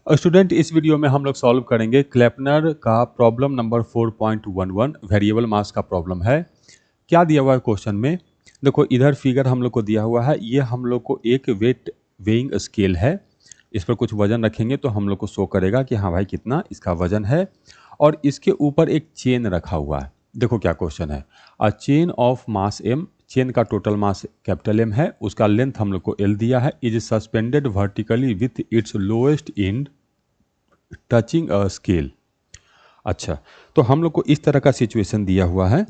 Student, इस video में हम लोग सॉल्व करेंगे क्लेपनर का प्रॉब्लम नंबर 4.11 वेरिएबल मास का प्रॉब्लम है। क्या दिया हुआ है क्वेश्चन में? देखो, इधर फिगर हम लोग को दिया हुआ है, ये हम लोग को एक वेट वेइंग स्केल है। इस पर कुछ वजन रखेंगे तो हम लोग को शो करेगा कि हाँ भाई कितना इसका वजन है, और इसके ऊपर एक चेन रखा हुआ है। देखो क्या क्वेश्चन है, a chain of mass M, chain का टोटल मास कैपिटल एम है, उसका लेंथ हम लोग को एल दिया है, is suspended vertically with its lowest end touching a scale. अच्छा, तो हम लोग को इस तरह का सिचुएशन दिया हुआ है।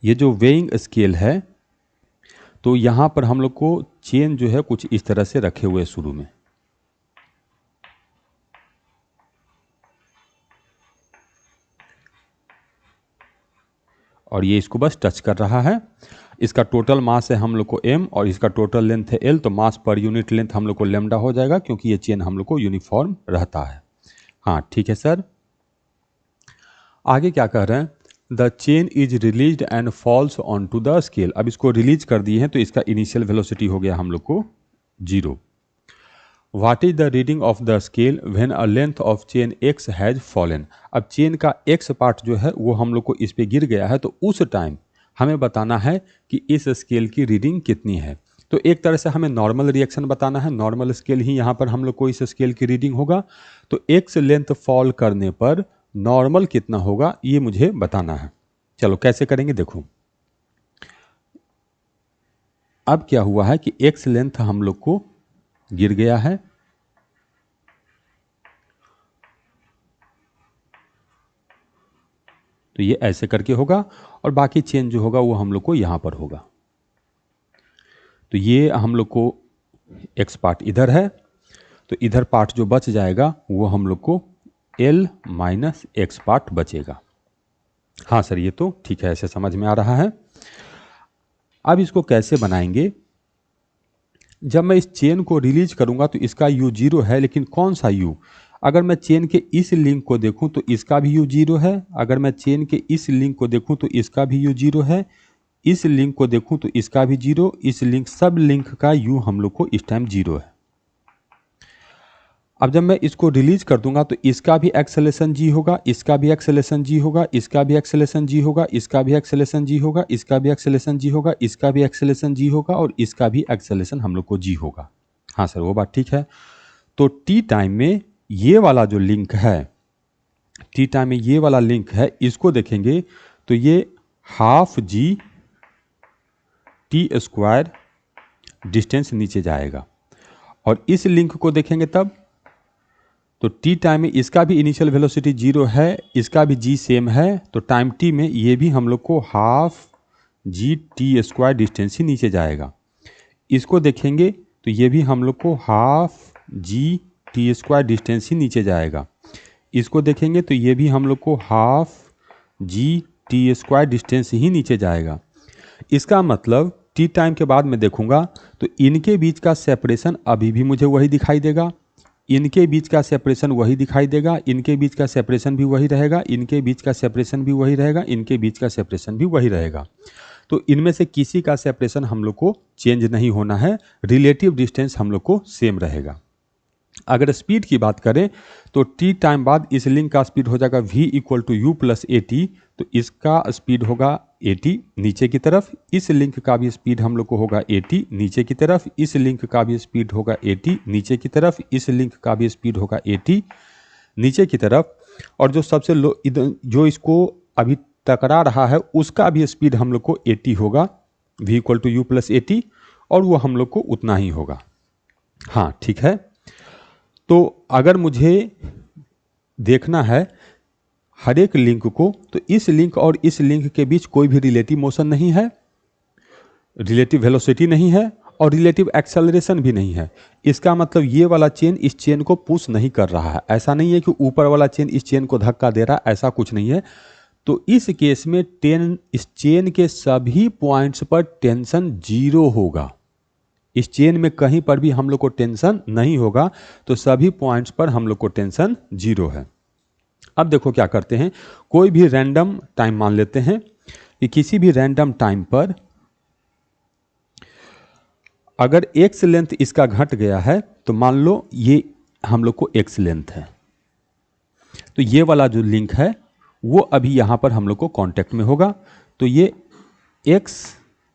ये जो वेइंग स्केल है, तो यहाँ पर हम लोग को चेन जो है कुछ इस तरह से रखे हुए शुरू में, और ये इसको बस टच कर रहा है। इसका टोटल मास है हम लोग को m और इसका टोटल लेंथ है l, तो मास पर यूनिट लेंथ हम लोग को लेमडा हो जाएगा, क्योंकि ये चेन हम लोग को यूनिफॉर्म रहता है। हाँ ठीक है सर। आगे क्या कह रहे हैं, the chain is release and falls on to the scale. अब इसको रिलीज कर दिए हैं तो इसका इनिशियल वेलोसिटी हो गया हम लोग को 0। What is the reading of the scale when a length of chain x has fallen. अब चेन का x पार्ट जो है वो हम लोग को इस पे गिर गया है, तो उस टाइम हमें बताना है कि इस स्केल की रीडिंग कितनी है। तो एक तरह से हमें नॉर्मल रिएक्शन बताना है, नॉर्मल स्केल ही यहाँ पर हम लोग को इस स्केल की रीडिंग होगा। तो x लेंथ फॉल करने पर नॉर्मल कितना होगा ये मुझे बताना है। चलो कैसे करेंगे, देखो अब क्या हुआ है कि x लेंथ हम लोग को गिर गया है, तो ये ऐसे करके होगा, और बाकी चेन जो होगा वो हम लोग को यहाँ पर होगा। तो ये हम लोग को x पार्ट इधर है, तो इधर पार्ट जो बच जाएगा वो हम लोग को l माइनस एक्स पार्ट बचेगा। हाँ सर, ये तो ठीक है, ऐसे समझ में आ रहा है। अब इसको कैसे बनाएंगे, जब मैं इस चेन को रिलीज करूंगा तो इसका u 0 है, लेकिन कौन सा u? अगर मैं चेन के इस लिंक को देखूं तो इसका भी u 0 है, अगर मैं चेन के इस लिंक को देखूं तो इसका भी u 0 है, इस लिंक को देखूं तो इसका भी 0, इस लिंक सब लिंक का u हम लोग को इस टाइम 0 है। अब जब मैं इसको रिलीज कर दूंगा तो इसका भी एक्सेलेरेशन g होगा, इसका भी एक्सेलेरेशन g होगा, इसका भी एक्सेलेरेशन g होगा, इसका भी एक्सेलेरेशन g होगा, इसका भी एक्सेलेरेशन g होगा, इसका भी एक्सेलेरेशन g होगा, और इसका भी एक्सेलेरेशन हम लोग को g होगा। हाँ सर, वो बात ठीक है। तो टी टाइम में ये वाला जो लिंक है, टी टाइम में ये वाला लिंक है, इसको देखेंगे तो ये half g t square distance नीचे जाएगा, और इस लिंक को देखेंगे तब तो टी टाइम में इसका भी इनिशियल वेलोसिटी 0 है, इसका भी जी सेम है, तो टाइम टी में ये भी हम लोग को half g t square distance ही नीचे जाएगा। इसको देखेंगे तो ये भी हम लोग को half g t square distance ही नीचे जाएगा। इसको देखेंगे तो ये भी हम लोग को half g t square distance ही नीचे जाएगा। इसका मतलब टी टाइम के बाद मैं देखूंगा तो इनके बीच का सेपरेशन अभी भी मुझे वही दिखाई देगा, इनके बीच का सेपरेशन वही दिखाई देगा, इनके बीच का सेपरेशन भी वही रहेगा, इनके बीच का सेपरेशन भी वही रहेगा, इनके बीच का सेपरेशन भी वही रहेगा। तो इनमें से किसी का सेपरेशन हम लोग को चेंज नहीं होना है, रिलेटिव डिस्टेंस हम लोग को सेम रहेगा। अगर स्पीड की बात करें तो टी टाइम बाद इस लिंक का स्पीड हो जाएगा v equal to u plus a t, तो इसका स्पीड होगा ए टी नीचे की तरफ, इस लिंक का भी स्पीड हम लोग को होगा ए टी नीचे की तरफ, इस लिंक का भी स्पीड होगा ए टी नीचे की तरफ, इस लिंक का भी स्पीड होगा ए टी नीचे की तरफ, और जो सबसे लो जो इसको अभी टकरा रहा है उसका भी स्पीड हम लोग को ए टी होगा, v equal to u plus a t, और वो हम लोग को उतना ही होगा। हाँ ठीक है। तो अगर मुझे देखना है हर एक लिंक को, तो इस लिंक और इस लिंक के बीच कोई भी रिलेटिव मोशन नहीं है, रिलेटिव वेलोसिटी नहीं है, और रिलेटिव एक्सेलरेशन भी नहीं है। इसका मतलब ये वाला चेन इस चेन को पुश नहीं कर रहा है, ऐसा नहीं है कि ऊपर वाला चेन इस चेन को धक्का दे रहा है, ऐसा कुछ नहीं है। तो इस केस में इस चेन के सभी पॉइंट्स पर टेंशन 0 होगा, इस चेन में कहीं पर भी हम लोग को टेंशन नहीं होगा, तो सभी पॉइंट्स पर हम लोग को टेंशन 0 है। अब देखो क्या करते हैं, कोई भी रैंडम टाइम मान लेते हैं कि किसी भी रैंडम टाइम पर अगर एक्स लेंथ इसका घट गया है, तो मान लो ये हम लोग को x लेंथ है। तो ये वाला जो लिंक है वो अभी यहाँ पर हम लोग को कांटेक्ट में होगा। तो ये x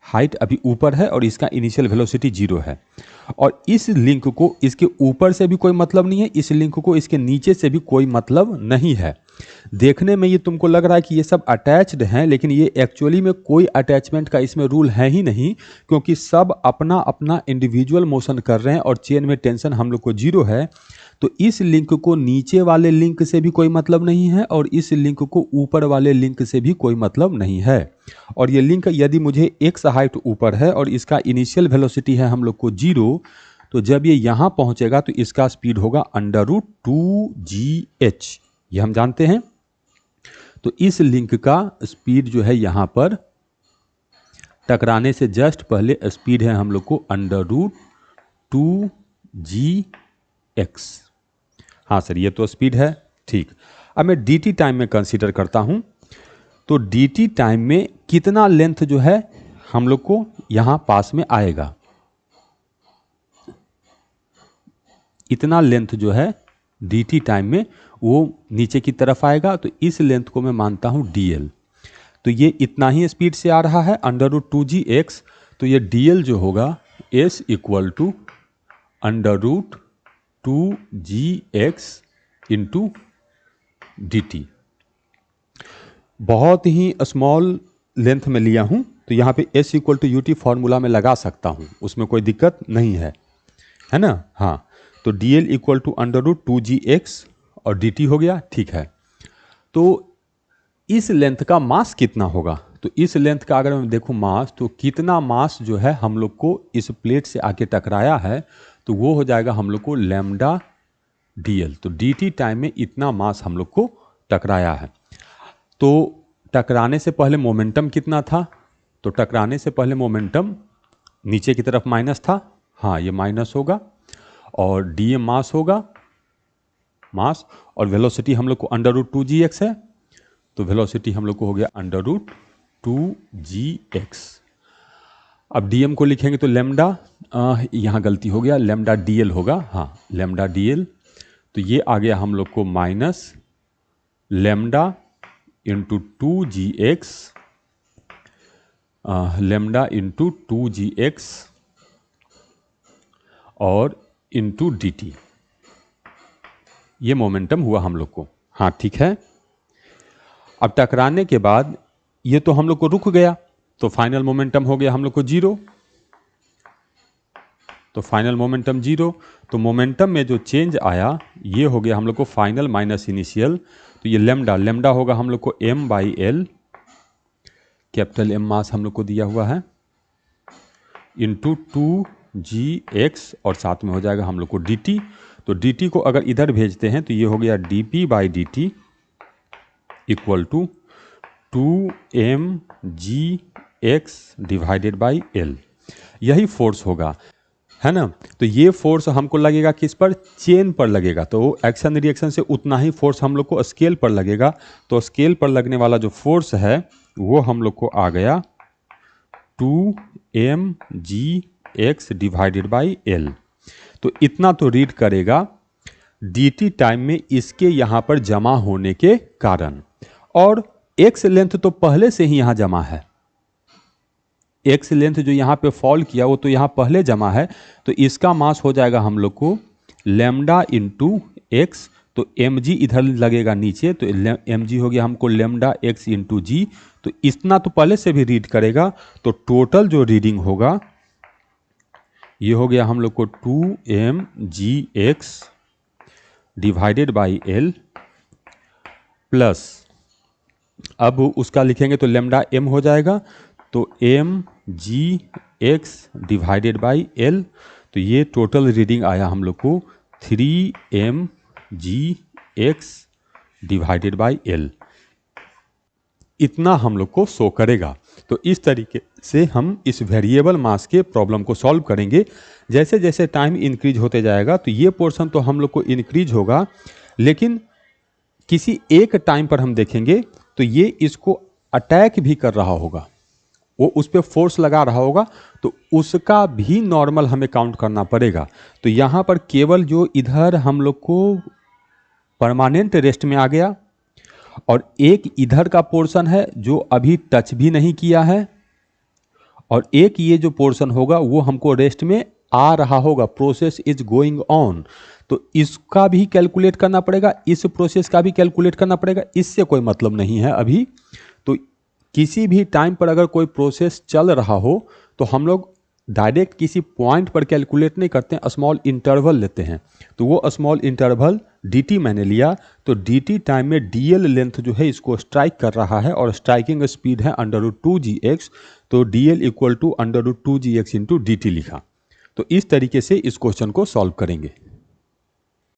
हाइट अभी ऊपर है और इसका इनिशियल वेलोसिटी 0 है, और इस लिंक को इसके ऊपर से भी कोई मतलब नहीं है, इस लिंक को इसके नीचे से भी कोई मतलब नहीं है। देखने में ये तुमको लग रहा है कि ये सब अटैच्ड हैं, लेकिन ये एक्चुअली में कोई अटैचमेंट का इसमें रूल है ही नहीं, क्योंकि सब अपना अपना इंडिविजुअल मोशन कर रहे हैं और चेन में टेंशन हम लोग को 0 है। तो इस लिंक को नीचे वाले लिंक से भी कोई मतलब नहीं है और इस लिंक को ऊपर वाले लिंक से भी कोई मतलब नहीं है। और ये लिंक यदि मुझे x हाइट ऊपर है और इसका इनिशियल वेलोसिटी है हम लोग को 0, तो जब ये यहाँ पहुँचेगा तो इसका स्पीड होगा √2gh, ये हम जानते हैं। तो इस लिंक का स्पीड जो है यहाँ पर टकराने से जस्ट पहले स्पीड है हम लोग को √2gx। हाँ सर, ये तो स्पीड है, ठीक। अब मैं dt टाइम में कंसीडर करता हूँ। तो dt टाइम में कितना लेंथ जो है हम लोग को यहाँ पास में आएगा, इतना लेंथ जो है dt टाइम में वो नीचे की तरफ आएगा। तो इस लेंथ को मैं मानता हूँ dl। तो ये इतना ही स्पीड से आ रहा है √2gx। तो ये dl जो होगा s equal to √2gx into dt। बहुत ही स्मॉल लेंथ में लिया हूँ, तो यहाँ पे s equal to ut formula में लगा सकता हूँ, उसमें कोई दिक्कत नहीं है ना। हाँ, तो dl इक्वल टू √2gx और dt हो गया, ठीक है। तो इस लेंथ का मास कितना होगा, तो इस लेंथ का अगर मैं देखूँ मास, तो कितना मास जो है हम लोग को इस प्लेट से आके टकराया है, तो वो हो जाएगा हम लोग को लैम्डा dl। तो dt टाइम में इतना मास हम लोग को टकराया है। तो टकराने से पहले मोमेंटम कितना था, तो टकराने से पहले मोमेंटम नीचे की तरफ माइनस था, हाँ ये माइनस होगा, और dm मास होगा, मास, और वेलोसिटी हम लोग को √2gx है, तो वेलोसिटी हम लोग को हो गया √2gx। अब dm को लिखेंगे तो लैम्डा, यहाँ गलती हो गया, लैम्डा dl होगा, हाँ लैम्डा dl। तो ये आ गया हम लोग को minus lambda into 2gx, lambda into 2gx और इंटू dt। ये मोमेंटम हुआ हम लोग को, हाँ ठीक है। अब टकराने के बाद ये तो हम लोग को रुक गया, तो फाइनल मोमेंटम हो गया हम लोग को 0। तो फाइनल मोमेंटम 0, तो मोमेंटम में जो चेंज आया ये हो गया हम लोग को फाइनल माइनस इनिशियल। तो ये लैम्डा होगा हम लोग को m/l, कैपिटल M मास हम लोग को दिया हुआ है, इंटू 2gx, और साथ में हो जाएगा हम लोग को dt। तो dt को अगर इधर भेजते हैं तो ये हो गया dp/dt equal to 2mgx divided by l। यही फोर्स होगा, है ना। तो ये फोर्स हमको लगेगा किस पर, चेन पर लगेगा। तो एक्शन रिएक्शन से उतना ही फोर्स हम लोग को स्केल पर लगेगा। तो स्केल पर लगने वाला जो फोर्स है वो हम लोग को आ गया 2mgx डिवाइडेड बाई l। तो इतना तो रीड करेगा dt टाइम में इसके यहाँ पर जमा होने के कारण, और x लेंथ तो पहले से ही यहाँ जमा है, x लेंथ जो यहाँ पे फॉल किया वो तो यहाँ पहले जमा है। तो इसका मास हो जाएगा हम लोग को लैम्डा इंटू एक्स, तो mg इधर लगेगा नीचे, तो mg हो गया हमको लैम्डा x इंटू जी। तो इतना तो पहले से भी रीड करेगा। तो टोटल जो रीडिंग होगा ये हो गया हम लोग को 2mgx divided by l plus, अब उसका लिखेंगे तो लैम्डा m हो जाएगा, तो mgx डिवाइडेड बाई l। तो ये टोटल रीडिंग आया हम लोग को 3mgx डिवाइडेड बाई l। इतना हम लोग को शो करेगा। तो इस तरीके से हम इस वेरिएबल मास के प्रॉब्लम को सॉल्व करेंगे। जैसे जैसे टाइम इंक्रीज होते जाएगा तो ये पोर्शन तो हम लोग को इंक्रीज होगा, लेकिन किसी एक टाइम पर हम देखेंगे तो ये इसको अटैक भी कर रहा होगा। वो उस पर फोर्स लगा रहा होगा, तो उसका भी नॉर्मल हमें काउंट करना पड़ेगा। तो यहाँ पर केवल जो इधर हम लोग को परमानेंट रेस्ट में आ गया और एक इधर का पोर्शन है जो अभी टच भी नहीं किया है, और एक ये जो पोर्शन होगा वो हमको रेस्ट में आ रहा होगा, प्रोसेस इज गोइंग ऑन। तो इसका भी कैलकुलेट करना पड़ेगा, इस प्रोसेस का भी कैलकुलेट करना पड़ेगा, इससे कोई मतलब नहीं है अभी। तो किसी भी टाइम पर अगर कोई प्रोसेस चल रहा हो तो हम लोग डायरेक्ट किसी पॉइंट पर कैलकुलेट नहीं करते हैं, स्मॉल इंटरवल लेते हैं। तो वो स्मॉल इंटरवल dt मैंने लिया, तो dt टाइम में dl लेंथ जो है इसको स्ट्राइक कर रहा है और स्ट्राइकिंग स्पीड है √2gx, तो dl equal to √2gx into dt लिखा। तो इस तरीके से इस क्वेश्चन को सॉल्व करेंगे।